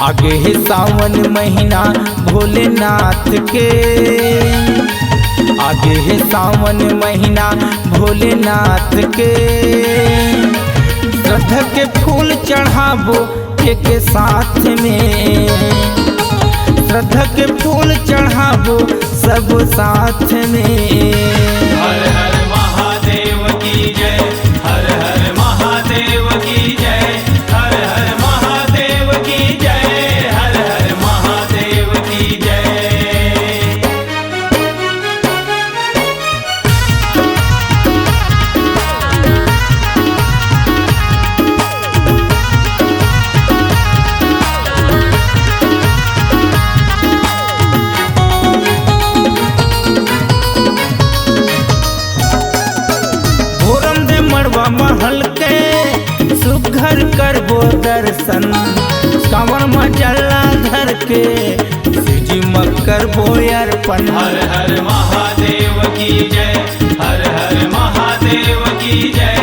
आगे है सावन महीना भोलेनाथ के, आगे है सावन महीना भोलेनाथ के। श्रद्धा के फूल चढ़ाबो एक साथ में, श्रद्धा के फूल चढ़ाबो सब साथ में। हर हर महादेव की जय, हर हर महादेव की जय, हर हर महादेव की जय, हर हर महादेव की जय। महल के सुघर करबो दर्शन, कांवर मचला धर के शिवजी करबो अर्पण। हर हर महादेव की जय, हर हर महादेव की जय,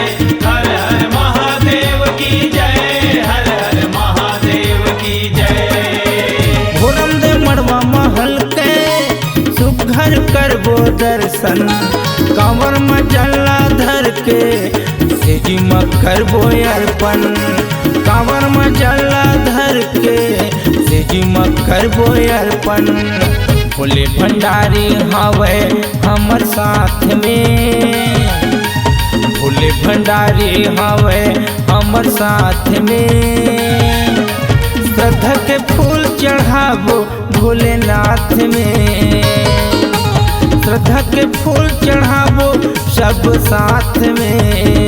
हर हर महादेव की जय, हर हर महादेव की जय। भोरम दे मड़वा महल के सुघर करबो दर्शन, कांवर मचला धर के शिवजी करबो अर्पण। कांवर मचला धर के शिवजी करबो अर्पण। भोले भंडारी हवे हमर साथ में, भोले भंडारी हवे हमर साथ में। श्रद्धा के फूल चढ़ाबो भोलेनाथ में, श्रद्धा के फूल चढ़ाबो सब साथ में।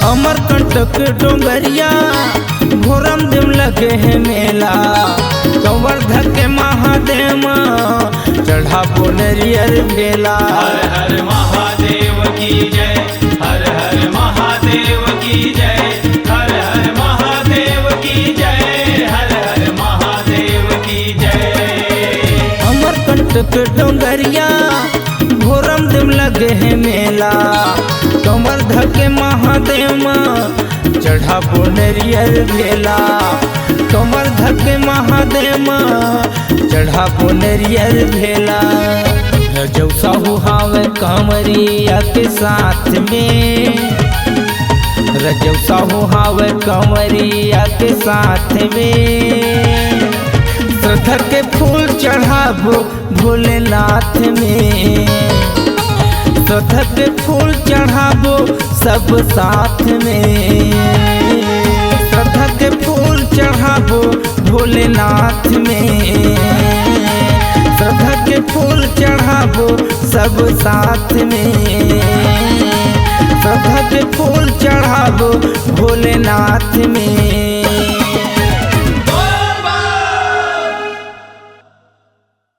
अमरकंटक डोंगरिया भोरम दिन लगे है मेला, कंवर्धक के महादेव चढ़ाबो नरियर बेला। हर हर महादेव की जय, हर हर महादेव की जय, हर हर महादेव की जय, हर हर महादेव की जय। अमरकंटक डोंगरिया भोरम दिन लगे है मेला, कंवर्धक के महादेव चढ़ाबो नरियर बेला। कंवर्धक के महादेव चढ़ाबो नरियर भेला। रजौ साहू हावे कंवरिया के साथ में, रजौ साहू हावे कंवरिया के साथ में। श्रद्धा के फूल चढ़ाबो भोलेनाथ में, श्रद्धा के फूल चढ़ाबो सब साथ में। श्रद्धा के फूल चढ़ाबो भोलेनाथ में, श्रद्धा के फूल चढ़ाबो सब साथ में। श्रद्धा के फूल